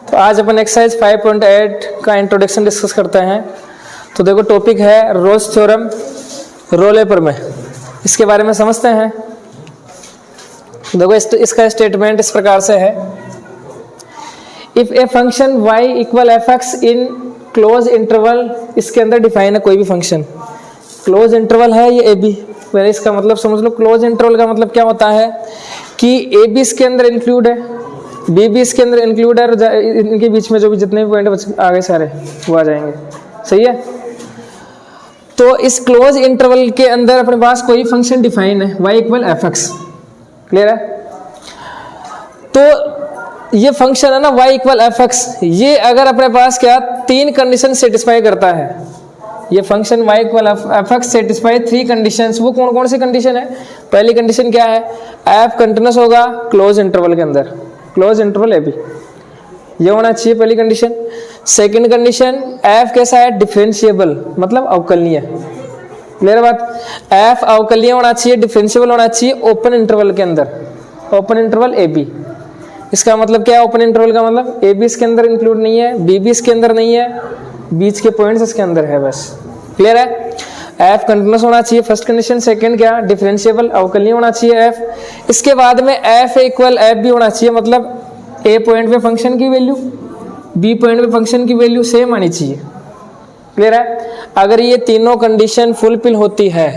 तो आज अपन एक्सरसाइज 5.8 का इंट्रोडक्शन डिस्कस करते हैं। तो देखो टॉपिक है रोल्स थ्योरम रोल पेपर में, इसके बारे में समझते हैं। देखो इसका स्टेटमेंट इस प्रकार से है, if a function y equal F x in close interval, इसके अंदर डिफाइन है कोई भी फंक्शन, क्लोज इंटरवल है ये ए बी। पहले इसका मतलब समझ लो, क्लोज इंटरवल का मतलब क्या होता है कि ए बी इसके अंदर इंक्लूड है, बी भी इसके अंदर इंक्लूड है, और इनके बीच में जो भी जितने भी पॉइंट आगे सारे वो आ जाएंगे। सही है। तो इस क्लोज इंटरवल के अंदर अपने पास कोई फंक्शन डिफाइन है y equal F x, clear है। तो ये फंक्शन है ना y इक्वल एफ एक्स, ये अगर अपने पास क्या तीन कंडीशन सेटिस्फाई करता है, ये function y equal F x satisfy three conditions. वो कौन कौन सी कंडीशन है? पहली कंडीशन क्या है, एफ कंटिन्यूअस होगा क्लोज इंटरवल के अंदर, क्लोज इंटरवल ए बी, ये होना चाहिए पहली कंडीशन। सेकंड कंडीशन, एफ कैसा है, डिफरेंशिएबल, मतलब अवकलनीय, क्लियर बात। एफ अवकलनीय होना चाहिए, डिफरेंशिएबल होना चाहिए ओपन इंटरवल के अंदर, ओपन इंटरवल ए बी। इसका मतलब क्या है ओपन इंटरवल का मतलब, ए बी इसके अंदर इंक्लूड नहीं है, बी भी इसके अंदर नहीं है, बीच के पॉइंट्स इसके अंदर है, बस क्लियर है। एफ कंटिन्यूअस होना चाहिए फर्स्ट कंडीशन। सेकंड क्या, डिफरेंशिएबल अवकलनीय होना चाहिए एफ। इसके बाद में एफ इक्वल एफ भी होना चाहिए, मतलब ए पॉइंट पे फंक्शन की वैल्यू, बी पॉइंट पे फंक्शन की वैल्यू सेम आनी चाहिए, क्लियर है। अगर ये तीनों कंडीशन फुलफिल होती है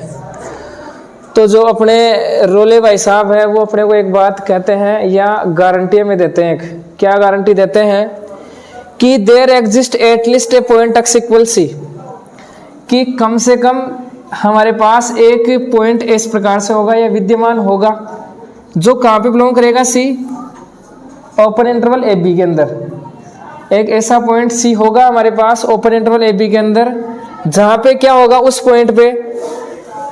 तो जो अपने रोले भाई साहब है वो अपने को एक बात कहते हैं या गारंटी में देते हैं, क्या गारंटी देते हैं कि there exist at least a point X equal C, कि कम से कम हमारे पास एक पॉइंट इस प्रकार से होगा या विद्यमान होगा जो कहाँ पे बिलोंग करेगा, सी, ओपन इंटरवल ए बी के अंदर। एक ऐसा पॉइंट सी होगा हमारे पास ओपन इंटरवल ए बी के अंदर, जहाँ पे क्या होगा, उस पॉइंट पे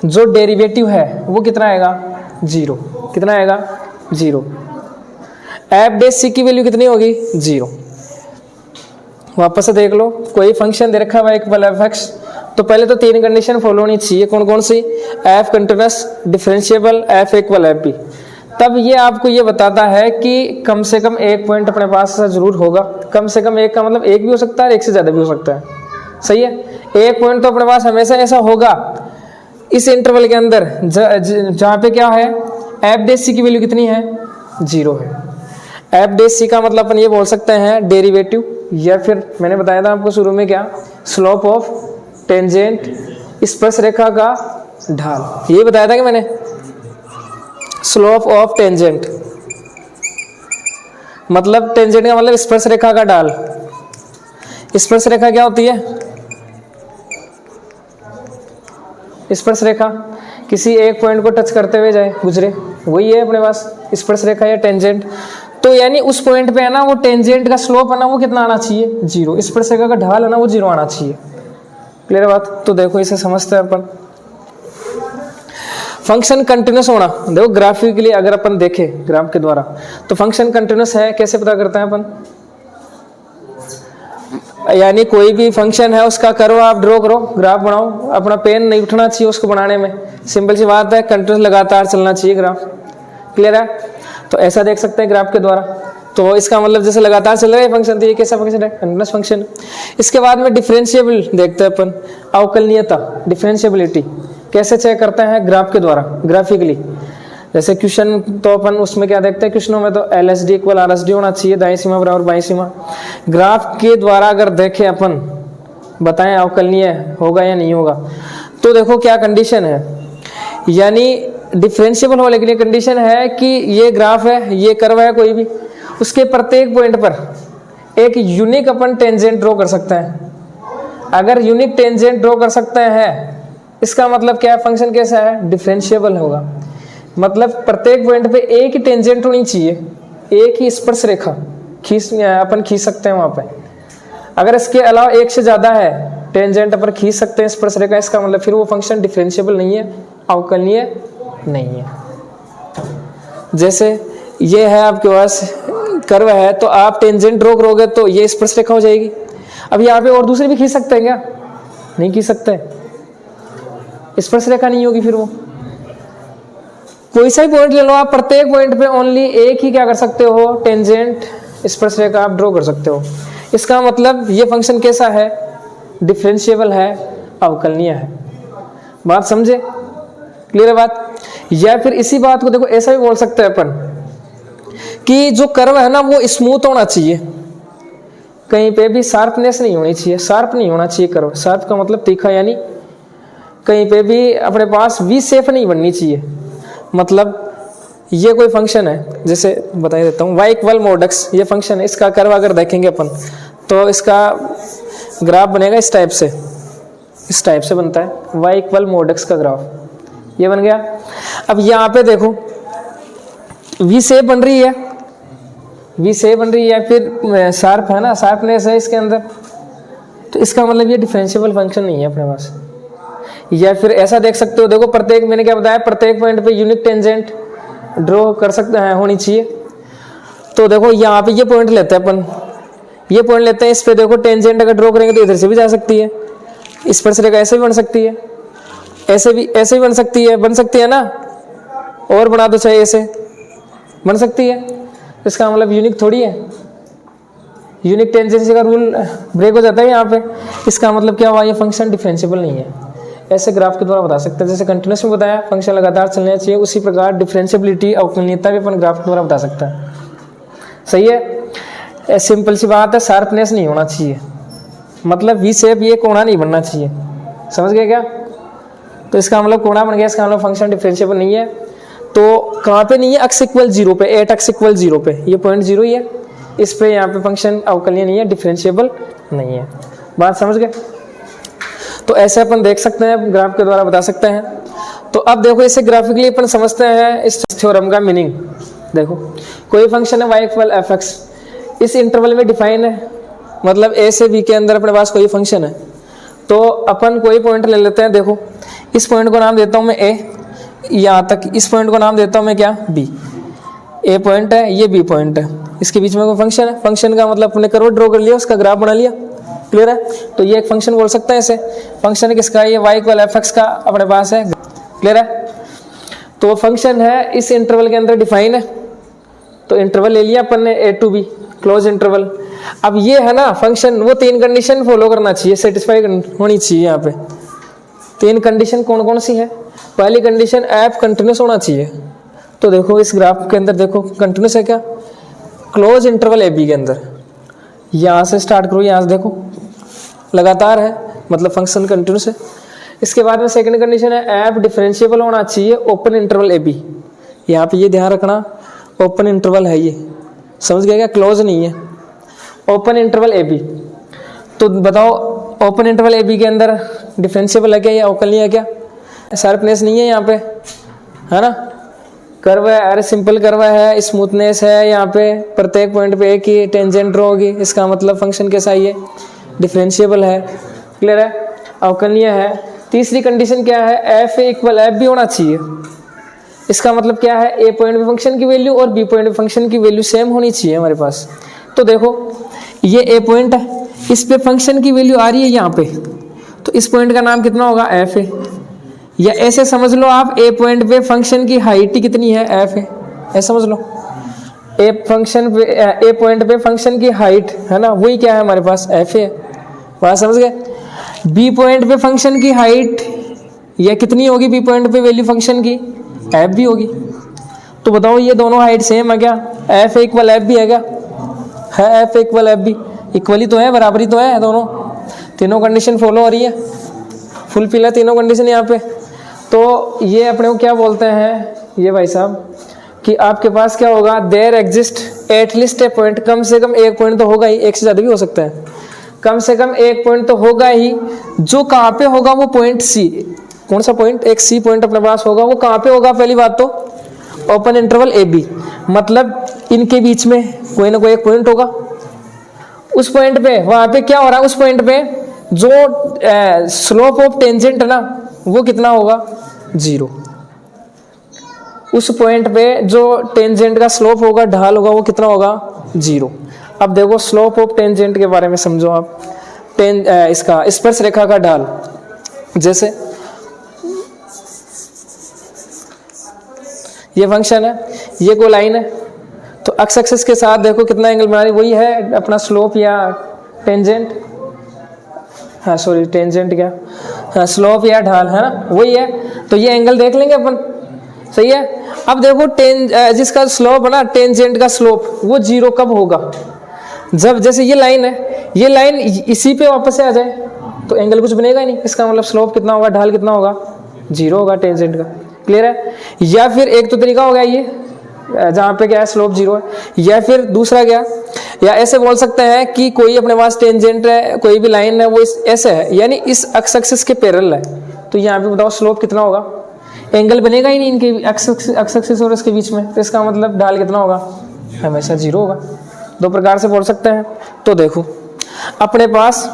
जो डेरिवेटिव है वो कितना आएगा, जीरो। कितना आएगा, जीरो। एफ डे सी की वैल्यू कितनी होगी, जीरो। वापस से देख लो, कोई फंक्शन दे रखा है इक्वल एफ एक्स, तो पहले तो तीन कंडीशन फॉलो होनी चाहिए। कौन कौन सी, f continuous, differentiable, f equal F b. तब ये आपको ये बताता है कि कम से कम एक पॉइंट अपने पास जरूर होगा। कम से कम एक का मतलब एक भी हो सकता है, एक से ज्यादा भी हो सकता है, सही है। एक पॉइंट तो अपने पास हमेशा ऐसा होगा इस इंटरवल के अंदर जहाँ पे क्या है, एफ डे सी की वैल्यू कितनी है, जीरो है। एफ डे सी का मतलब अपन ये बोल सकते हैं डेरिवेटिव, या फिर मैंने बताया था आपको शुरू में क्या, स्लोप ऑफ टेंजेंट, स्पर्श रेखा का ढाल, ये बताया था कि मैंने, स्लोप ऑफ टेंजेंट मतलब टेंजेंट का मतलब स्पर्श रेखा का ढाल। स्पर्श रेखा क्या होती है, स्पर्श रेखा किसी एक पॉइंट को टच करते हुए जाए, गुजरे, वही है अपने पास स्पर्श रेखा या टेंजेंट। तो यानी उस पॉइंट पे है ना, वो टेंजेंट का स्लोप है ना वो कितना आना चाहिए, जीरो। स्पर्श रेखा का ढाल है ना वो जीरो आना चाहिए, क्लियर बात। तो देखो इसे समझते हैं अपन। फंक्शन कंटिन्यूअस होना, देखो ग्राफिकली अगर अपन देखें ग्राफ के द्वारा तो फंक्शन कंटिन्यूअस है, कैसे पता करते हैं अपन, यानी कोई भी फंक्शन है उसका करो आप ड्रॉ करो, ग्राफ बनाओ, अपना पेन नहीं उठना चाहिए उसको बनाने में, सिंपल सी बात है, कंटिन्यूअस लगातार चलना चाहिए ग्राफ, क्लियर है। तो ऐसा देख सकते हैं ग्राफ के द्वारा, तो इसका मतलब जैसे लगातार चल रहा है फंक्शन, तो ये कैसा फंक्शन है, कंटिन्यूअस फंक्शन। इसके बाद में डिफरेंशिएबल देखते हैं अपन, अवकलनीयता, डिफरेंशिएबिलिटी कैसे चेक करते हैं, ग्राफ के द्वारा, ग्राफिकली। जैसे क्वेश्चन तो अपन उसमें क्या देखते हैं, क्वेश्चनों में तो L S D equal R S D होना चाहिए, दाईं सीमा बराबर बाईं सीमा। ग्राफ के द्वारा अगर देखें अपन, बताएं अवकलनीय होगा या नहीं होगा, तो देखो क्या कंडीशन है, यानी डिफरेंशिएबल होने के लिए कंडीशन है कि ये ग्राफ है, ये कर्व है कोई भी, उसके प्रत्येक पॉइंट पर एक यूनिक अपन टेंजेंट ड्रॉ कर सकते हैं। अगर यूनिक टेंजेंट ड्रॉ कर सकते हैं, इसका मतलब क्या है, फंक्शन कैसा है, डिफरेंशिएबल होगा। मतलब प्रत्येक पॉइंट पे एक ही टेंजेंट होनी चाहिए, एक ही स्पर्श रेखा अपन खींच सकते हैं वहां पे। अगर इसके अलावा एक से ज्यादा है टेंजेंट अपन खींच सकते हैं स्पर्श रेखा, इसका मतलब फिर वो फंक्शन डिफरेंशिएबल नहीं है, अवकलनीय नहीं है। जैसे ये है आपके पास कर्व है, तो आप टेंजेंट ड्रॉ करोगे तो ये स्पर्श रेखा हो जाएगी। अब यहाँ पे और दूसरे भी खींच सकते हैं क्या, नहीं खींच सकते, स्पर्श रेखा नहीं होगी फिर वो, कोई सा भी पॉइंट ले लो आप, प्रत्येक पॉइंट पे ओनली एक ही क्या कर सकते हो, टेंजेंट स्पर्शरेखा आप ड्रॉ कर सकते हो। इसका मतलब ये फंक्शन कैसा है, डिफरेंशिएबल है, अवकलनीय है। बात समझे, क्लियर है बात। या फिर इसी बात को देखो ऐसा भी बोल सकते हैं अपन कि जो कर्व है ना वो स्मूथ होना चाहिए, कहीं पे भी शार्पनेस नहीं होनी चाहिए, शार्प नहीं होना चाहिए कर्व। शार्प का मतलब तीखा, यानी कहीं पे भी अपने पास वी शेप नहीं बननी चाहिए। मतलब ये कोई फंक्शन है, जैसे बता देता हूँ, y इक्वल mod x, ये फंक्शन है, इसका कर्व अगर देखेंगे अपन तो इसका ग्राफ बनेगा इस टाइप से, इस टाइप से बनता है y इक्वल mod x का ग्राफ, ये बन गया। अब यहाँ पे देखो वी शेप बन रही है, वी शेप बन रही है, फिर शार्प है ना, शार्पनेस है इसके अंदर, तो इसका मतलब ये डिफरेंशिएबल फंक्शन नहीं है अपने पास। या फिर ऐसा देख सकते हो, देखो प्रत्येक, मैंने क्या बताया, प्रत्येक पॉइंट पे यूनिक टेंजेंट ड्रॉ कर सकते हैं, होनी चाहिए। तो देखो यहाँ पे ये पॉइंट लेते हैं अपन, ये पॉइंट लेते हैं, इस पे देखो टेंजेंट अगर ड्रॉ करेंगे तो इधर से भी जा सकती है, इस पर से ऐसे भी बन सकती है, ऐसे भी बन सकती है ना, और बना दो चाहे ऐसे बन सकती है। इसका मतलब यूनिक थोड़ी है, यूनिक टेंजेंसी का रूल ब्रेक हो जाता है यहाँ पे। इसका मतलब क्या हुआ, ये फंक्शन डिफरेंशिएबल नहीं है। ऐसे ग्राफ के द्वारा बता सकते हैं, जैसे कंटिन्यूस में बताया फंक्शन लगातार चलना चाहिए, उसी प्रकार डिफरेंशिएबिलिटी अवकलनीयता भी अपन ग्राफ के द्वारा बता सकते हैं। सही है, सिंपल सी बात है, शार्पनेस नहीं होना चाहिए, मतलब वी शेप, ये कोना नहीं बनना चाहिए, समझ गए क्या। तो इसका मतलब कोना बन गया, इसका मतलब फंक्शन डिफरेंशिएबल नहीं है। तो कहाँ पे नहीं है, एक्स इक्वल 0 पे, एट एक्स इक्वल 0 पे, ये पॉइंट 0 ही है, इस पे यहाँ पे फंक्शन अवकलनीय नहीं है, डिफरेंशिएबल नहीं है। बात समझ गए। तो ऐसे अपन देख सकते हैं, ग्राफ के द्वारा बता सकते हैं। तो अब देखो इसे ग्राफिकली अपन समझते हैं इस थ्योरम का मीनिंग। देखो कोई फंक्शन है y इक्वल एफ एक्स, इस इंटरवल में डिफाइन है, मतलब a से b के अंदर अपने पास कोई फंक्शन है। तो अपन कोई पॉइंट ले लेते हैं, देखो इस पॉइंट को नाम देता हूँ मैं a, यहाँ तक इस पॉइंट को नाम देता हूँ मैं क्या, b। a पॉइंट है, ये b पॉइंट है, इसके बीच में कोई फंक्शन है, फंक्शन का मतलब अपने कर्व ड्रॉ कर लिया, उसका ग्राफ बना लिया, क्लियर है। तो ये एक फंक्शन बोल सकते हैं इसे, फंक्शन किसका है, ये y इक्वल एफ एक्स का अपने पास है, क्लियर है। तो फंक्शन है इस इंटरवल के अंदर डिफाइन है, तो इंटरवल ले लिया अपन ने a to b, close interval. अब ये है ना फंक्शन, वो तीन कंडीशन फॉलो करना चाहिए, सेटिस्फाई होनी चाहिए। यहाँ पे तीन कंडीशन कौन कौन सी है, पहली कंडीशन एफ कंटिन्यूस होना चाहिए। तो देखो इस ग्राफ के अंदर देखो कंटिन्यूस है क्या, क्लोज इंटरवल ए बी के अंदर, यहाँ से स्टार्ट करो, यहाँ से देखो लगातार है, मतलब फंक्शन कंटिन्यूस है। इसके बाद में सेकंड कंडीशन है एफ डिफरेंशिएबल होना चाहिए, ओपन इंटरवल ए बी। यहाँ पे ये ध्यान रखना, ओपन इंटरवल है ये, समझ गया क्या, क्लोज नहीं है, ओपन इंटरवल ए बी। तो बताओ ओपन इंटरवल ए बी के अंदर डिफरेंशिएबल है क्या, या अवकलनीय है क्या, शार्पनेस नहीं है यहाँ पे, है ना, कर्व है, अरे सिंपल कर्व है, स्मूथनेस है, यहाँ पे प्रत्येक पॉइंट पे एक ही टेंजेंट ड्रॉ होगी, इसका मतलब फंक्शन कैसा है, ये डिफरेंशिएबल है, क्लियर है, अवकलनीय है। तीसरी कंडीशन क्या है, एफ इक्वल एफ भी होना चाहिए, इसका मतलब क्या है, ए पॉइंट पे फंक्शन की वैल्यू और बी पॉइंट पे फंक्शन की वैल्यू सेम होनी चाहिए हमारे पास। तो देखो ये ए पॉइंट है, इस पे फंक्शन की वैल्यू आ रही है यहाँ पे, तो इस पॉइंट का नाम कितना होगा, एफ है। या ऐसे समझ लो आप, ए पॉइंट पे फंक्शन की हाइट कितनी है, एफ है, ऐसे समझ लो। ए पॉइंट पे फंक्शन की हाइट है ना, वही क्या है हमारे पास, एफ है, बात समझ गए। बी पॉइंट पे फंक्शन की हाइट या कितनी होगी, बी पॉइंट पे वैल्यू फंक्शन की एफ भी होगी। तो बताओ ये दोनों हाइट सेम है क्या, एफ इक्वल एफ भी है क्या, है, एफ इक्वल एफ भी इक्वली तो है, बराबरी तो है, दोनों तीनों कंडीशन फॉलो हो रही है, फुलफिल है तीनों कंडीशन यहाँ पे। तो ये अपने को क्या बोलते हैं ये भाई साहब, कि आपके पास क्या होगा, there exist at least a point, कम से कम एक पॉइंट तो होगा ही, एक से ज़्यादा भी हो सकता है, कम से कम एक पॉइंट तो होगा ही, जो कहाँ पे होगा, वो पॉइंट सी। कौन सा पॉइंट, एक सी पॉइंट अपने पास होगा, वो कहाँ पे होगा, पहली बात तो ओपन इंटरवल ए बी, मतलब इनके बीच में कोई ना कोई एक पॉइंट होगा। उस पॉइंट पे, वहां पे क्या हो रहा है, उस पॉइंट पे जो स्लोप ऑफ टेंजेंट है ना, वो कितना होगा, 0। उस पॉइंट पे जो टेंजेंट का स्लोप होगा, ढाल होगा, वो कितना होगा, 0। अब देखो स्लोप ऑफ टेंजेंट के बारे में समझो आप, इसका स्पर्श रेखा का ढाल, जैसे ये फंक्शन है, ये कोई लाइन है, तो एक्स एक्सिस के साथ देखो कितना एंगल बना रही, वही है अपना स्लोप या टेंजेंट, हाँ सॉरी टेंजेंट क्या, हाँ स्लोप या ढाल है ना, वही है। तो ये एंगल देख लेंगे अपन, सही है। अब देखो जिसका स्लोप है ना, टेंजेंट का स्लोप, वो जीरो कब होगा, जब जैसे ये लाइन है, ये लाइन इसी पे वापस से आ जाए तो एंगल कुछ बनेगा ही नहीं, इसका मतलब स्लोप कितना होगा, ढाल कितना होगा, जीरो होगा टेंजेंट का। क्लियर है। या फिर एक तो तरीका हो गया ये जहाँ पे क्या है स्लोप जीरो है, या फिर दूसरा क्या, या ऐसे बोल सकते हैं कि कोई अपने पास टेंजेंट है, कोई भी लाइन है वो ऐसे है, यानी इस एक्स एक्सिस के पैरेलल है, तो यहाँ पे बताओ स्लोप कितना होगा, एंगल बनेगा ही नहीं इनके एक्स एक्सिस और इसके बीच में, तो इसका मतलब ढाल कितना होगा, हमेशा जीरो होगा। दो प्रकार से बोल सकते हैं। तो देखो अपने पास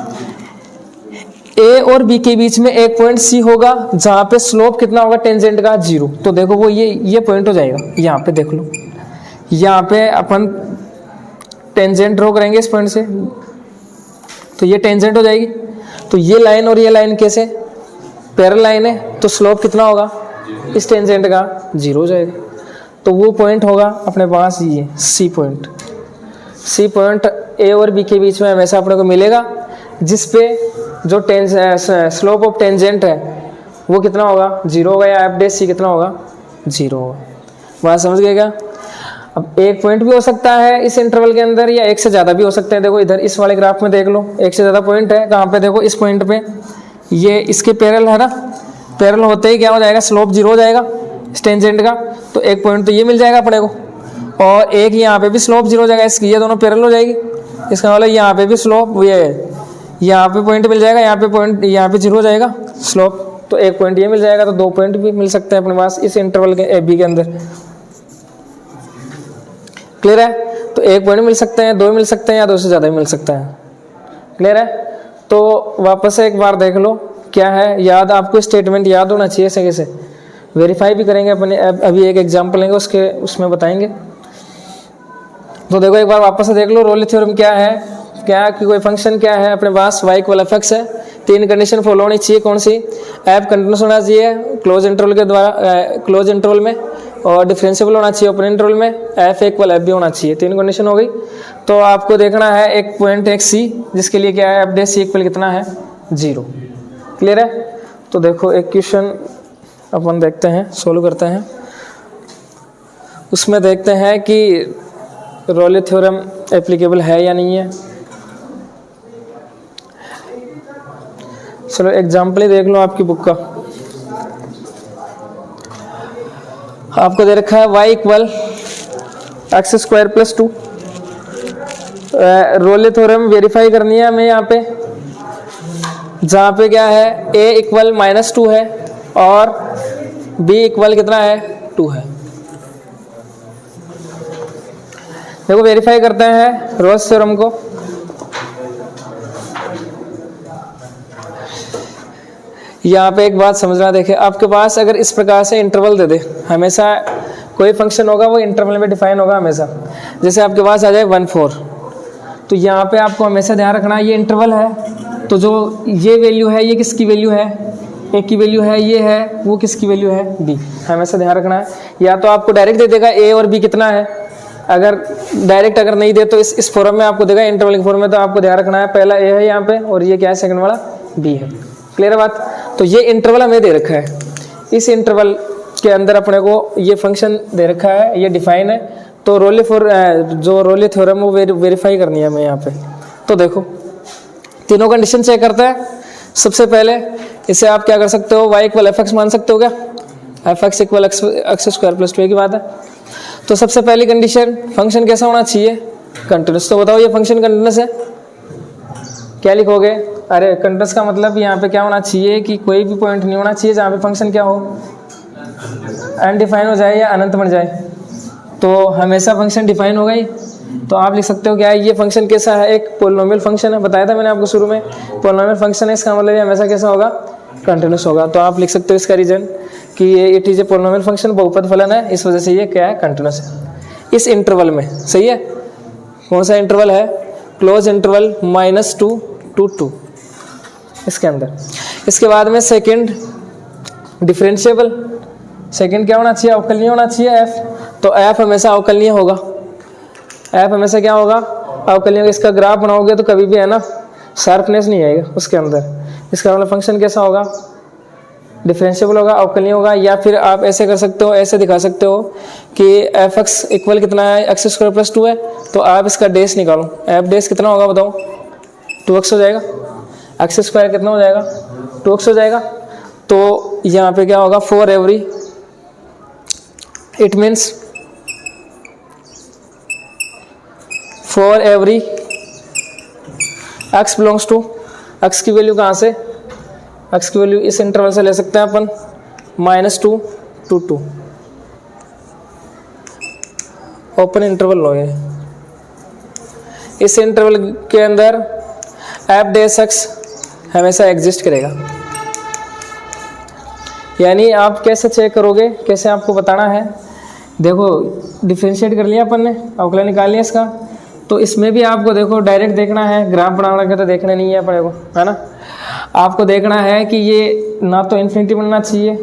ए और बी के बीच में एक पॉइंट सी होगा जहां पे स्लोप कितना होगा टेंजेंट का, जीरो। तो देखो वो ये पॉइंट हो जाएगा, यहाँ पे देख लो, यहाँ पे अपन टेंजेंट ड्रॉ करेंगे इस पॉइंट से, तो ये टेंजेंट हो जाएगी। तो ये लाइन और ये लाइन कैसे पैरेलल लाइन है, तो स्लोप कितना होगा इस टेंजेंट का, जीरो हो जाएगा। तो वो पॉइंट होगा अपने पास ये C point. C point A और बी के बीच में हमेशा अपने को मिलेगा, जिस पे जो स्लोप ऑफ टेंजेंट है वो कितना होगा, जीरो होगा, या एफ डैश सी कितना होगा, जीरो होगा। बात समझ गए क्या। अब एक पॉइंट भी हो सकता है इस इंटरवल के अंदर, या एक से ज़्यादा भी हो सकते हैं। देखो इधर इस वाले ग्राफ में देख लो, एक से ज़्यादा पॉइंट है, कहाँ पे देखो इस पॉइंट पे, ये इसके पैरेलल है ना, पैरेलल होते ही क्या हो जाएगा, स्लोप जीरो हो जाएगा इस टेंजेंट का। तो एक पॉइंट तो ये मिल जाएगा अपने को, और एक यहाँ पे भी स्लोप जीरो हो जाएगा, इसकी ये दोनों पैरेलल हो जाएगी। इसका मतलब यहाँ पे भी स्लोप, ये यहाँ पे पॉइंट मिल जाएगा, यहाँ पे पॉइंट, यहाँ पे जीरो हो जाएगा स्लोप, तो एक पॉइंट ये मिल जाएगा। तो दो पॉइंट भी मिल सकते हैं अपने पास इस इंटरवल के ए बी के अंदर। क्लियर है। तो एक पॉइंट मिल सकते हैं, दो मिल सकते हैं, या दो से ज़्यादा भी मिल सकता है। क्लियर है। तो वापस से एक बार देख लो क्या है, याद आपको स्टेटमेंट याद होना चाहिए, ऐसे कैसे वेरीफाई भी करेंगे अपने, अभी एक एग्जाम्पल लेंगे उसके, उसमें बताएंगे। तो देखो एक बार वापस से देख लो, रोले थ्योरम क्या है, क्या कि कोई फंक्शन क्या है अपने पास y इक्वल एफ एक्स है, तीन कंडीशन फॉलो होनी चाहिए, कौन सी, एफ कंटिन्यूस होना चाहिए क्लोज इंटरवल के द्वारा, क्लोज इंटरवल में, और डिफरेंशिएबल होना चाहिए ओपन इंटरवल में, एफ इक्वल एफ भी होना चाहिए, तीन कंडीशन हो गई। तो आपको देखना है एक पॉइंट एक सी, जिसके लिए क्या है एफ डैश सी इक्वल कितना है, जीरो। क्लियर है। तो देखो एक क्वेश्चन अपन देखते हैं, सोल्व करते हैं, उसमें देखते हैं कि रोले थ्योरम एप्लीकेबल है या नहीं है। चलो एग्जाम्पल ही देख लो आपकी बुक का, आपको दे रखा है y equal x square plus 2। रोले थ्योरम वेरीफाई करनी है हमें यहाँ पे, जहाँ पे क्या है a इक्वल -2 है और b इक्वल कितना है, 2 है। देखो वेरीफाई करते हैं रोल्स थ्योरम को। यहाँ पे एक बात समझना, देखे आपके पास अगर इस प्रकार से इंटरवल दे दे, हमेशा कोई फंक्शन होगा वो इंटरवल में डिफाइन होगा हमेशा। जैसे आपके पास आ जाए 1 4, तो यहाँ पे आपको हमेशा ध्यान रखना ये इंटरवल है, तो जो ये वैल्यू है ये किसकी वैल्यू है, ए की वैल्यू है, ये है वो किसकी वैल्यू है, बी। हमेशा ध्यान रखना है। या तो आपको डायरेक्ट दे देगा ए और बी कितना है, अगर डायरेक्ट अगर नहीं दे तो इस फॉर्म में आपको देगा, इंटरवल के फॉर्म में। तो आपको ध्यान रखना है पहला ए है यहाँ पे, और ये क्या है सेकंड वाला बी है। क्लियर है बात। तो ये इंटरवल हमें दे रखा है, इस इंटरवल के अंदर अपने को ये फंक्शन दे रखा है, ये डिफाइन है। तो जो रोले थ्योरम वो वेरीफाई करनी है हमें यहाँ पे। तो देखो तीनों कंडीशन चेक करता है। सबसे पहले इसे आप क्या कर सकते हो, y इक्वल एफ एक्स मान सकते हो क्या, F x equal x square plus 2 की बात है। तो सबसे पहली कंडीशन फंक्शन कैसा होना चाहिए, कंटिन्यूस। तो बताओ ये फंक्शन कंटिन्यूस है, क्या लिखोगे, अरे कंटिन्यूस का मतलब यहाँ पे क्या होना चाहिए कि कोई भी पॉइंट नहीं होना चाहिए जहाँ पे फंक्शन क्या हो, अनडिफाइन हो जाए या अनंत बन जाए। तो हमेशा फंक्शन डिफाइन होगा ही। तो आप लिख सकते हो क्या है, ये फंक्शन कैसा है, एक पोलिनोमियल फंक्शन है, बताया था मैंने आपको शुरू में, पोलिनोमियल फंक्शन है, इसका मतलब ये हमेशा कैसा होगा, कंटिन्यूस होगा। तो आप लिख सकते हो इसका रीजन कि ये it is a polynomial function, बहुपद फलन है, इस वजह से ये क्या है, कंटिन्यूस है इस इंटरवल में। सही है। कौन सा इंटरवल है, क्लोज इंटरवल -2 to 2 इसके अंदर। इसके बाद में सेकंड डिफरेंशिएबल, सेकंड क्या होना चाहिए, अवकलनीय होना चाहिए एफ, तो एफ हमेशा अवकलनीय होगा, एफ हमेशा क्या होगा, अवकलनीय। इसका ग्राफ बनाओगे तो कभी भी है ना शार्पनेस नहीं आएगा उसके अंदर, इसका मतलब फंक्शन कैसा होगा, डिफरेंशिएबल होगा, अवकलनीय होगा। या फिर आप ऐसे कर सकते हो, ऐसे दिखा सकते हो कि एफ एक्स इक्वल कितना है, एक्स स्क्वायर प्लस 2 है, तो आप इसका डेस निकालो, एफ डेस कितना होगा बताओ, 2x हो जाएगा, एक्स स्क्वायर कितना हो जाएगा, 2x हो जाएगा। तो यहाँ पे क्या होगा, for every, it means for every x belongs to, x की वैल्यू कहाँ से, x की वैल्यू इस इंटरवल से ले सकते हैं अपन, -2 to 2, ओपन इंटरवल लो ये, इस इंटरवल के अंदर एफ डेस एक्स हमेशा एग्जिस्ट करेगा। यानी आप कैसे चेक करोगे, कैसे आपको बताना है, देखो डिफरेंशिएट कर लिया अपन ने, अवकलन निकाल लिया इसका, तो इसमें भी आपको देखो डायरेक्ट देखना है, ग्राफ बनाना के तो देखना नहीं है अपने को, है ना। आपको देखना है कि ये ना तो इन्फिनिटी बनना चाहिए,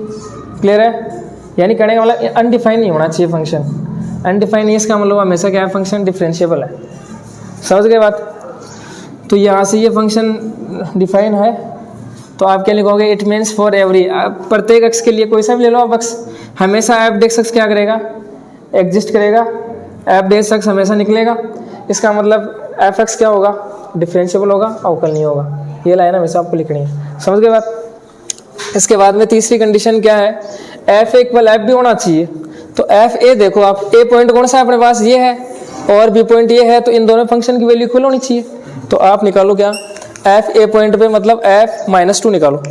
क्लियर है, यानी कहने का मतलब अनडिफाइन नहीं होना चाहिए फंक्शन, अनडिफाइन नहीं, इसका मतलब हमेशा क्या है, फंक्शन डिफरेंशिएबल है, समझ गए बात। तो यहाँ से ये फंक्शन डिफाइन है, तो आप क्या लिखोगे, इट मीन्स फॉर एवरी, प्रत्येक एक्स के लिए कोई सा भी ले लो आप एक्स, हमेशा एफ डेस एक्स क्या करेगा, एग्जिस्ट करेगा, एफ डेस एक्स हमेशा निकलेगा। इसका मतलब एफ एक्स क्या होगा, डिफरेंशिएबल होगा, अवकल नहीं होगा। ये लाइन हमेशा आपको लिखनी है, समझ गए बात। इसके बाद में तीसरी कंडीशन क्या है, एफ इक्वल एफ भी होना चाहिए। तो एफ ए देखो आप, ए पॉइंट कौन सा है अपने पास, ये है, और बी पॉइंट ये है, तो इन दोनों फंक्शन की वैल्यू इक्वल होनी चाहिए। तो आप निकालो क्या, एफ ए पॉइंट पे मतलब एफ -2 निकालो,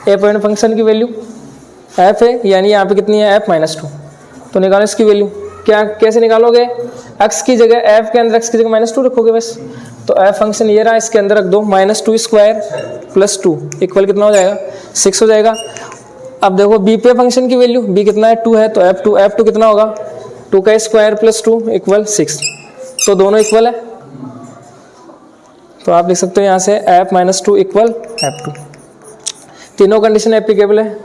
ए पॉइंट फंक्शन की वैल्यू एफ है, यानी यहाँ पे कितनी है, एफ -2, तो निकालो इसकी वैल्यू। क्या कैसे निकालोगे, एक्स की जगह, एफ के अंदर एक्स की जगह -2 रखोगे बस। तो एफ फंक्शन ये रहा, इसके अंदर रख दो, -2 स्क्वायर प्लस 2 इक्वल कितना हो जाएगा, 6 हो जाएगा। अब देखो बी पे फंक्शन की वैल्यू, बी कितना है, 2 है, तो एफ टू कितना होगा, 2 का स्क्वायर प्लस 2 इक्वल 6, तो दोनों इक्वल है। तो आप लिख सकते हो यहाँ से एफ -2 इक्वल F2, तीनों कंडीशन एप्लीकेबल है,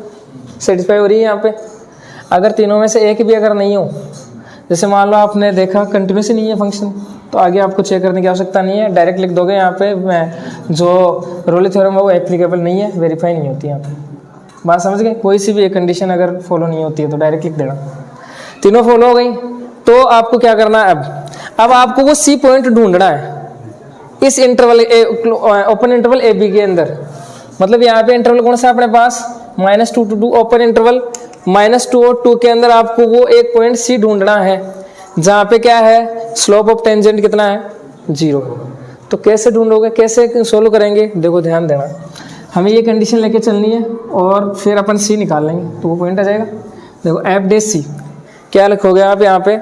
सेटिस्फाई हो रही है यहाँ पे। अगर तीनों में से एक भी अगर नहीं हो, जैसे मान लो आपने देखा कंटिन्यूस ही नहीं है फंक्शन, तो आगे आपको चेक करने की आवश्यकता नहीं है, डायरेक्ट लिख दोगे यहाँ पे, जो रोली थ्योरम है वो एप्लीकेबल नहीं है, वेरीफाई नहीं होती यहाँ पे, बात समझ गए। कोई सी भी एक कंडीशन अगर फॉलो नहीं होती है तो डायरेक्ट लिख देना। तीनों फॉलो हो गई, तो आपको क्या करना है, अब आपको वो सी पॉइंट ढूंढना है इस interval open interval A B के अंदर। मतलब यहाँ पे इंटरवल कौन सा अपने पास, -2 to 2 ओपन इंटरवल, -2 और 2 के अंदर आपको वो एक पॉइंट सी ढूंढना है जहाँ पे क्या है, स्लोप ऑफ टेंजेंट कितना है, 0। तो कैसे ढूंढोगे, कैसे सोल्व करेंगे, देखो ध्यान देना, हमें ये कंडीशन लेके चलनी है और फिर अपन सी निकाल लेंगे, तो वो पॉइंट आ जाएगा। देखो एफ डेस सी क्या लिखोगे आप यहाँ पे,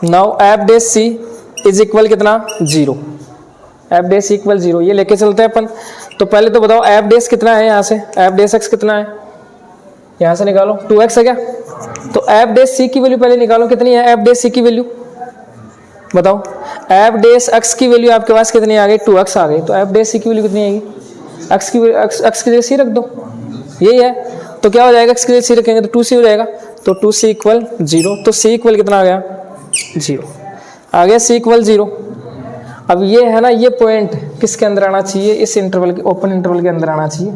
now F dash C is equal कितना, 0, एफ डेस इक्वल 0, ये लेके चलते हैं अपन। तो पहले तो बताओ एफ डेस कितना है, यहाँ से एफ डेस एक्स कितना है, यहाँ से निकालो, 2x है क्या। तो एफ डेस सी की वैल्यू पहले निकालो, कितनी है एफ डेस सी की वैल्यू, बताओ। एफ डेस एक्स की वैल्यू आपके पास कितनी आ गई, 2x आ गई, तो एफ डेस सी की वैल्यू कितनी आएगी, एक्स की जगह सी रख दो, यही है। तो क्या हो जाएगा, एक्स की जगह सी रखेंगे तो 2c हो जाएगा, तो 2c इक्वल 0, तो c इक्वल कितना आ गया, 0 आ गया, c इक्वल 0। अब ये है ना, ये पॉइंट किसके अंदर आना चाहिए, इस इंटरवल के, ओपन इंटरवल के अंदर आना चाहिए।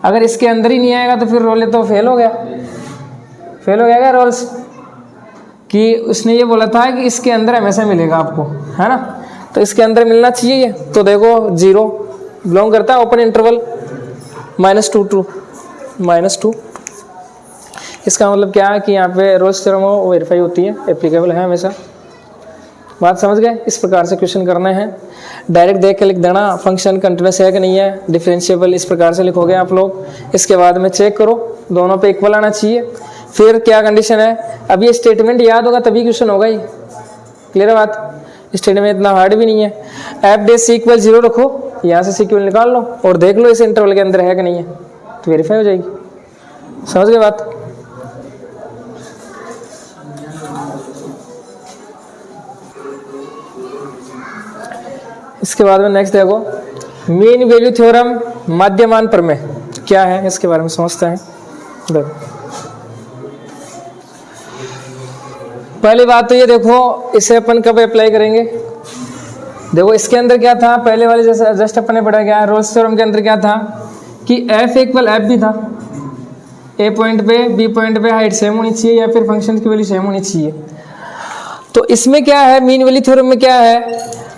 अगर इसके अंदर ही नहीं आएगा तो फिर रोले तो फेल हो गया, फेल हो गया क्या रोल्स, कि उसने ये बोला था कि इसके अंदर हमेशा मिलेगा आपको, है ना, तो इसके अंदर मिलना चाहिए ये। तो देखो 0 बिलोंग करता है ओपन इंटरवल, -2 to -2। इसका मतलब क्या है कि यहाँ पे रोल्स थ्योरम वो वेरीफाई होती है, एप्लीकेबल है हमेशा, बात समझ गए। इस प्रकार से क्वेश्चन करने हैं, डायरेक्ट देख के लिख देना, फंक्शन कंटिन्यूस है कि नहीं है, डिफरेंशिएबल, इस प्रकार से लिखोगे आप लोग। इसके बाद में चेक करो दोनों पे इक्वल आना चाहिए, फिर क्या कंडीशन है। अब ये स्टेटमेंट याद होगा तभी क्वेश्चन होगा ही, क्लियर है बात, स्टेटमेंट इतना हार्ड भी नहीं है। एफ डेस सी इक्वल 0 रखो, यहाँ से सी इक्वल निकाल लो और देख लो इस इंटरवल के अंदर है कि नहीं है, तो वेरीफाई हो जाएगी, समझ गए बात। इसके बाद में नेक्स्ट देखो, मीन वैल्यू थ्योरम, मध्यमान प्रमेय क्या है, इसके बारे में समझते हैं। देखो पहली बात तो ये देखो, इसे अपन कब अप्लाई करेंगे। देखो इसके अंदर क्या था, पहले वाले जैसे जस्ट अपन ने पढ़ा गया रोल्स थ्योरम के अंदर क्या था कि एफ इक्वल एफ भी था, ए पॉइंट पे बी पॉइंट पे हाइट सेम होनी चाहिए या फिर फंक्शन की वैल्यू सेम होनी चाहिए। तो इसमें क्या है, मीन वैल्यू थ्योरम में क्या है,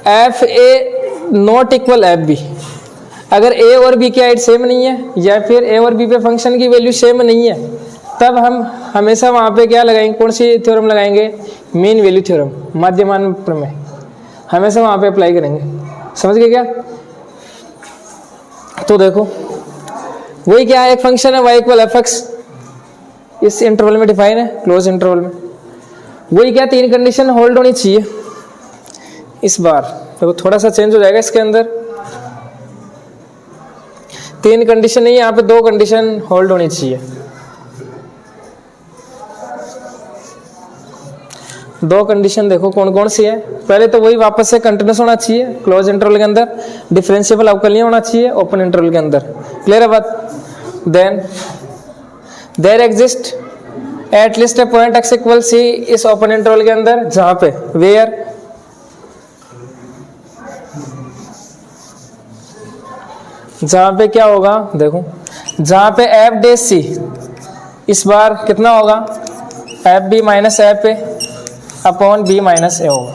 F A not equal F B. अगर ए और बी की हाइट सेम नहीं है या फिर ए और बी पे फंक्शन की वैल्यू सेम नहीं है, तब हम हमेशा वहाँ पे क्या लगाएंगे, कौन सी थ्योरम लगाएंगे, मीन वैल्यू थ्योरम, माध्यमान प्रमेय, हमेशा वहाँ पे अप्लाई करेंगे। समझ गए क्या। तो देखो वही क्या है, एक फंक्शन है y इक्वल एफ एक्स, इस इंटरवल में डिफाइन है, क्लोज इंटरवल में। वही क्या, तीन कंडीशन होल्ड होनी चाहिए। इस बार देखो थोड़ा सा चेंज हो जाएगा इसके अंदर, तीन कंडीशन नहीं, यहाँ पे दो कंडीशन होल्ड होनी चाहिए। दो कंडीशन देखो कौन कौन सी है। पहले तो वही वापस से कंटिन्यूस होना चाहिए क्लोज इंटरवल के अंदर, डिफरेंशिएबल अवकलनीय होना चाहिए ओपन इंटरवल के अंदर। क्लियर है बात। Then there exist at least a point X equal C इस ओपन इंटरवल के अंदर, जहां पे वेयर जहां पे क्या होगा, देखो जहां पे एफ डे सी, इस बार कितना होगा, f B minus F a upon b minus a होगा।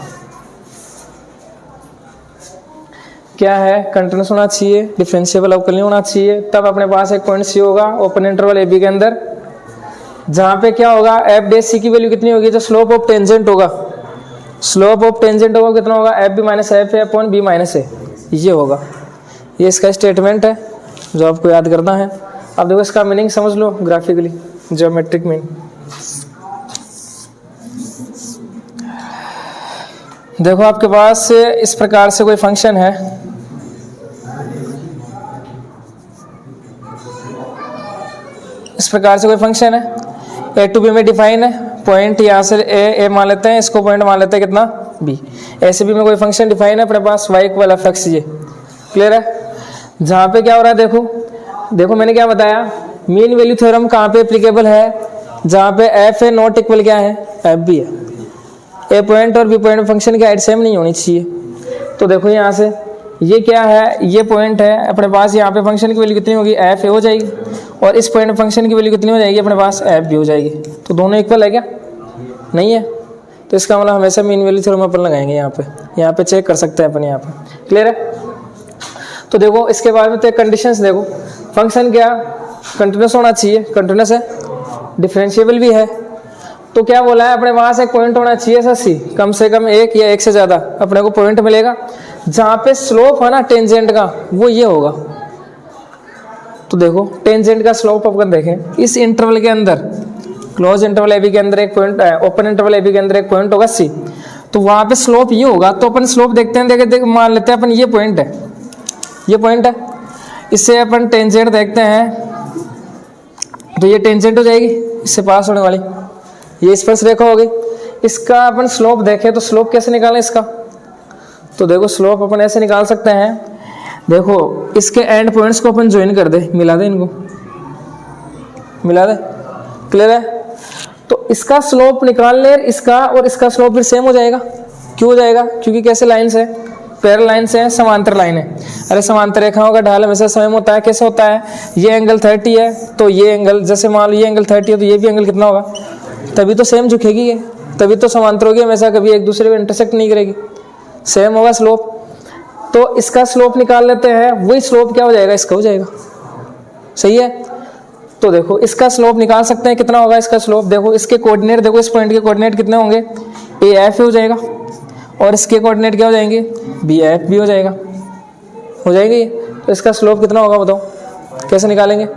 क्या है, कंटिन्यूस होना चाहिए, डिफरेंशिएबल अवकलनीय होना चाहिए, तब अपने पास एक पॉइंट सी होगा ओपन इंटरवल ए बी के अंदर, जहां पे क्या होगा, एफ डे सी की वैल्यू कितनी होगी, जो स्लोप ऑफ टेंजेंट होगा, स्लोप ऑफ टेंजेंट होगा कितना होगा, f B minus F a upon b minus a, ये होगा। ये इसका स्टेटमेंट है जो आपको याद करना है। अब देखो इसका मीनिंग समझ लो ग्राफिकली, ज्योमेट्रिक मीन। देखो आपके पास इस प्रकार से कोई फंक्शन है, इस प्रकार से कोई फंक्शन है, ए टू बी में डिफाइन है, पॉइंट यहाँ से ए मान लेते हैं, इसको पॉइंट मान लेते हैं कितना, बी। ऐसे भी में कोई फंक्शन डिफाइन है अपने पास y इक्वल एफ एक्स, ये क्लियर है। जहाँ पे क्या हो रहा है, देखो देखो मैंने क्या बताया, मीन वैल्यू थ्योरम कहाँ पे एप्लीकेबल है, जहाँ पे एफ ए नॉट इक्वल क्या है, एफ बी है। ए पॉइंट और बी पॉइंट फंक्शन की हाइट सेम नहीं होनी चाहिए। तो देखो यहाँ से ये क्या है, ये पॉइंट है अपने पास, यहाँ पे फंक्शन की वैल्यू कितनी होगी, एफ ए हो जाएगी, और इस पॉइंट फंक्शन की वैल्यू कितनी हो जाएगी अपने पास, एफ बी हो जाएगी। तो दोनों इक्वल है क्या, नहीं है। तो इसका मतलब हमेशा मीन वैल्यू थ्योरम अपन लगाएंगे यहाँ पे चेक कर सकते हैं अपन यहाँ पे। क्लियर है। तो देखो इसके बाद में तो कंडीशंस देखो, फंक्शन क्या कंटिन्यूस होना चाहिए, कंटिन्यूस है, डिफरेंशिएबल भी है। तो क्या बोला है, अपने पास एक पॉइंट होना चाहिए ऐसा सी, कम से कम एक या एक से ज़्यादा अपने को पॉइंट मिलेगा जहाँ पे स्लोप है ना टेंजेंट का, वो ये होगा। तो देखो टेंजेंट का स्लोप अपन देखें, इस इंटरवल के अंदर, क्लोज इंटरवल ए बी के अंदर एक पॉइंट है, ओपन इंटरवल ए बी के अंदर एक पॉइंट होगा सी, तो वहाँ पे स्लोप ये होगा। तो अपन स्लोप देखते हैं, देख मान लेते हैं अपन ये पॉइंट है, ये पॉइंट है, इससे अपन टेंजेंट देखते हैं, तो ये टेंजेंट हो जाएगी इससे पास होने वाली, ये स्पर्श रेखा होगी। इसका अपन स्लोप देखें तो स्लोप कैसे निकालें इसका, तो देखो स्लोप अपन ऐसे निकाल सकते हैं, देखो इसके एंड पॉइंट्स को अपन ज्वाइन कर दे, मिला दे, इनको मिला दे। क्लियर है। तो इसका स्लोप निकाल ले, इसका और इसका स्लोप फिर सेम हो जाएगा। क्यों हो जाएगा, क्योंकि कैसे लाइन्स है, पैरेलल लाइन्स है, समांतर लाइन है। अरे समांतर रेखाओं का ढाल हमेशा सेम होता है। कैसे होता है, ये एंगल 30 है तो ये एंगल, जैसे मान लो ये एंगल 30 है तो ये भी एंगल कितना होगा, तभी तो सेम झुकेगी ये, तभी तो समांतर होगी, हमेशा कभी एक दूसरे को इंटरसेक्ट नहीं करेगी, सेम होगा स्लोप। तो इसका स्लोप निकाल लेते हैं, वही स्लोप क्या हो जाएगा, इसका हो जाएगा। सही है। तो देखो इसका स्लोप निकाल सकते हैं, कितना होगा इसका स्लोप, देखो इसके कोऑर्डिनेट, देखो इस पॉइंट के कोऑर्डिनेट कितने होंगे, ए एफ हो जाएगा, और इसके कोऑर्डिनेट क्या हो जाएंगे, बी एफ भी हो जाएगा, हो जाएंगे। तो इसका स्लोप कितना होगा बताओ, कैसे निकालेंगे,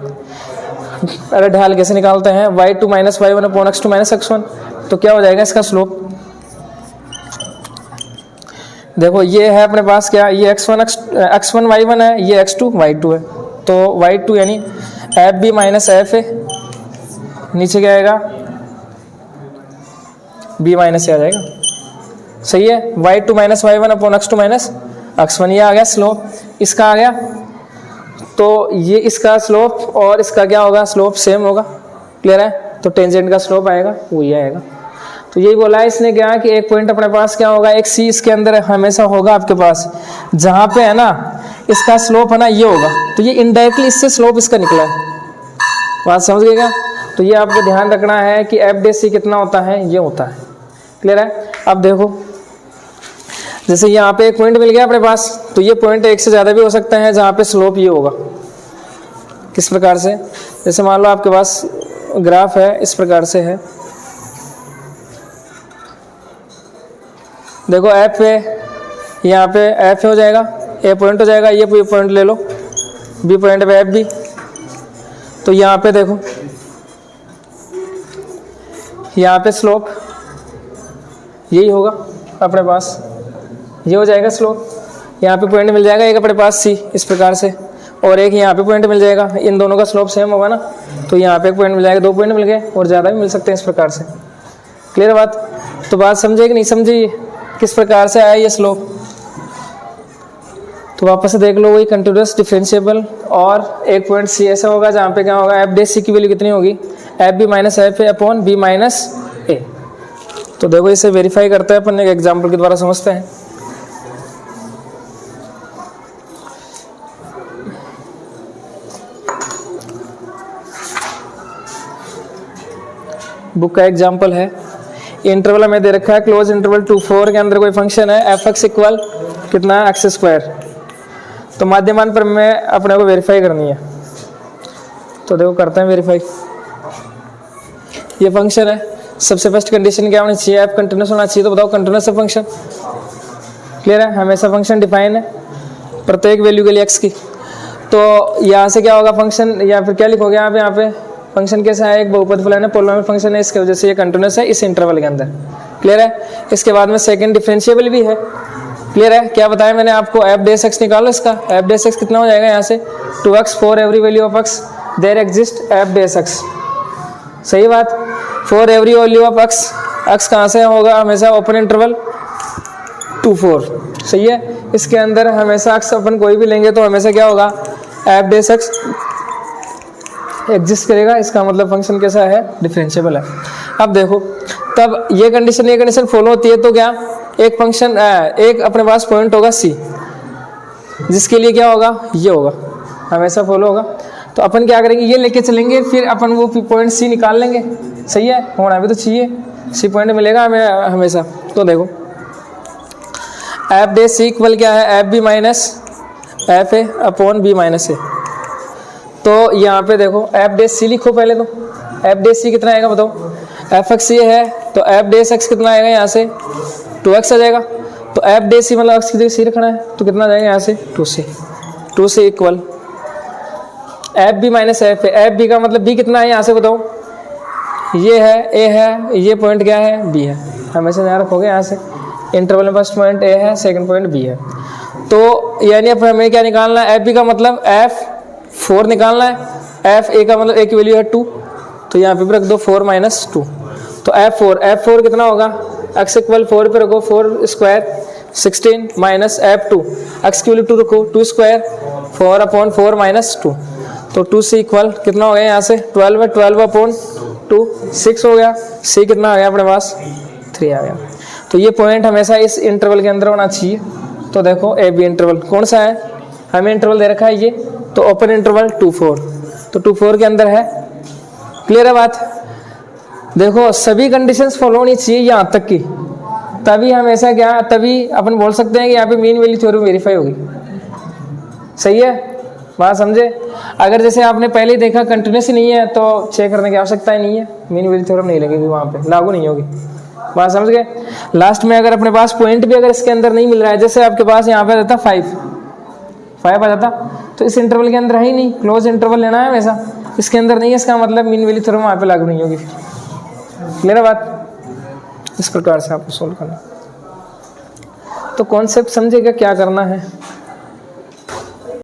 अरे ढाल कैसे निकालते हैं, y2 minus y1 upon x2 minus x1, तो क्या हो जाएगा इसका स्लोप, देखो ये है अपने पास क्या, ये x1 y1 है, ये x2 y2 है, तो y2 यानी F B minus F A, नीचे क्या आएगा, बी माइनस ए आ जाएगा। सही है। y2 minus y1 upon x2 minus x1, ये आ गया स्लोप, इसका आ गया। तो ये इसका स्लोप और इसका क्या होगा, स्लोप सेम होगा, क्लियर है? तो टेंजेंट का स्लोप आएगा वो ये आएगा। तो यही बोला है इसने क्या कि एक पॉइंट अपने पास क्या होगा, एक सी इसके अंदर हमेशा होगा आपके पास, जहां पे है ना इसका स्लोप है ना ये होगा, तो ये इनडायरेक्टली इससे स्लोप इसका निकला है। बात समझ गए क्या? तो ये आपको ध्यान रखना है कि एफ डे सी कितना होता है, ये होता है। क्लियर है? अब देखो जैसे यहाँ पे एक पॉइंट मिल गया अपने पास, तो ये पॉइंट एक से ज़्यादा भी हो सकता है जहाँ पे स्लोप ये होगा। किस प्रकार से? जैसे मान लो आपके पास ग्राफ है, इस प्रकार से है, देखो एफ है, यहाँ पे एफ हो जाएगा, ए पॉइंट हो जाएगा, ये पॉइंट ले लो, बी पॉइंट पे एफ बी। तो यहाँ पे देखो, यहाँ पे स्लोप यही होगा अपने पास, ये हो जाएगा स्लोप। यहाँ पे पॉइंट मिल जाएगा एक अपने पास सी, इस प्रकार से, और एक यहाँ पे पॉइंट मिल जाएगा, इन दोनों का स्लोप सेम होगा ना, तो यहाँ पे एक पॉइंट मिल जाएगा, दो पॉइंट मिल गए, और ज़्यादा भी मिल सकते हैं इस प्रकार से। क्लियर बात? तो बात समझे कि नहीं समझी किस प्रकार से आया ये स्लोप? तो वापस से देख लो, वही कंटिन्यूअस डिफरेंशिएबल, और एक पॉइंट सी ऐसा होगा जहाँ पे क्या होगा, एफ डे सी की वैल्यू कितनी होगी, f B minus F a upon b minus a. तो देखो इसे वेरीफाई करते हैं अपन एक एग्जाम्पल के द्वारा, समझते हैं। बुक का एग्जाम्पल है, इंटरवल हमें दे रखा है क्लोज इंटरवल 2 4 के अंदर कोई फंक्शन है एफ एक्स इक्वल कितना है एक्स स्क्वायर। तो माध्यमान पर में अपने को वेरीफाई करनी है, तो देखो करते हैं वेरीफाई। ये फंक्शन है, सबसे फर्स्ट कंडीशन क्या होनी चाहिए, एफ कंटिन्यूस होना चाहिए। तो बताओ कंटिन्यूस है फंक्शन, क्लियर है? हमेशा फंक्शन डिफाइन है प्रत्येक वैल्यू के लिए एक्स की। तो यहाँ से क्या होगा फंक्शन, या फिर क्या लिखोगे आप यहाँ पे, फंक्शन कैसा है, एक बहुपद फलन है, पोलिनोमियल फंक्शन है, इसकी वजह से ये कंटिन्यूस है इस इंटरवल के अंदर। क्लियर है? इसके बाद में सेकंड डिफरेंशिएबल भी है। क्लियर है? क्या बताया मैंने आपको, एफ डेस एक्स निकालो इसका, एफ डेस एक्स कितना हो जाएगा यहाँ से 2x for every value of X there exist F dash X. सही बात? For every value of X, X कहाँ से होगा, हमेशा ओपन इंटरवल 2 4। सही है? इसके अंदर हमेशा एक्स अपन कोई भी लेंगे तो हमेशा क्या होगा, एफ डेस एक्स एग्जिस्ट करेगा, इसका मतलब फंक्शन कैसा है, डिफरेंशिएबल है। अब देखो तब ये कंडीशन फॉलो होती है, तो क्या एक फंक्शन एक अपने पास पॉइंट होगा सी, जिसके लिए क्या होगा, ये होगा, हमेशा फॉलो होगा। तो अपन क्या करेंगे, ये लेके चलेंगे, फिर अपन वो पॉइंट सी निकाल लेंगे। सही है? होना भी तो चाहिए, सी पॉइंट मिलेगा हमें हमेशा। तो देखो एफ डे सी इक्वल क्या है, f B minus F a upon b minus a. तो यहाँ पे देखो एफ डे सी लिखो पहले, तो एफ डे सी कितना आएगा बताओ, एफ एक्स ये है, तो एफ डे एक्स कितना आएगा यहाँ से 2x आ जाएगा। तो एफ डे सी मतलब एक्स की जगह सी रखना है, तो कितना आ जाएगा यहाँ से 2 से equal F B minus F A. F B का मतलब बी कितना है यहाँ से बताओ, ये है ए है, ये पॉइंट क्या है, बी है, हमेशा ध्यान रखोगे। यहाँ से इंटरवल में फर्स्ट पॉइंट ए है, सेकंड पॉइंट बी है। तो यानी अब हमें क्या निकालना है, एफ बी का मतलब F4 निकालना है, एफ ए का मतलब ए की वैल्यू है 2, तो यहाँ पे भी रख दो 4 माइनस 2। तो F4 कितना होगा, एक्स इक्वल 4 पे रखो, 4 स्क्वायर 16 माइनस F2, एक्स की वैल्यू 2 रखो, 2 स्क्वायर 4 अपॉन 4 माइनस 2। तो 2 से इक्वल कितना हो गया यहाँ से 12 है, 12 अपॉन 2 6 हो गया, सी कितना आ गया अपने पास 3 आ गया। तो ये पॉइंट हमेशा इस इंटरवल के अंदर होना चाहिए। तो देखो ए बी इंटरवल कौन सा है, हमें इंटरवल दे रखा है ये, तो ओपन इंटरवल 2 4, तो 2 4 के अंदर है। क्लियर है बात? देखो सभी कंडीशंस फॉलो होनी चाहिए यहाँ तक की, तभी हमेशा क्या, तभी अपन बोल सकते हैं कि यहाँ पे मीन वैल्यू थ्योरम वेरीफाई होगी। सही है? बात समझे? अगर जैसे आपने पहले ही देखा कंटिन्यूस ही नहीं है, तो चेक करने की आवश्यकता ही नहीं है, मीन वैल्यू थ्योरम नहीं लगेगी, वहाँ पे लागू नहीं होगी। बात समझ गए? लास्ट में अगर अपने पास पॉइंट भी अगर इसके अंदर नहीं मिल रहा है, जैसे आपके पास यहाँ पे रहता 5 आ जाता, तो इस इंटरवल के अंदर है ही नहीं, क्लोज इंटरवल लेना है हमेशा, इसके अंदर नहीं है, इसका मतलब मीन वैल्यू थ्योरम वहाँ पे लागू नहीं होगी। क्लियर है बात? इस प्रकार से आपको सोल्व करना। तो कॉन्सेप्ट समझेगा क्या करना है।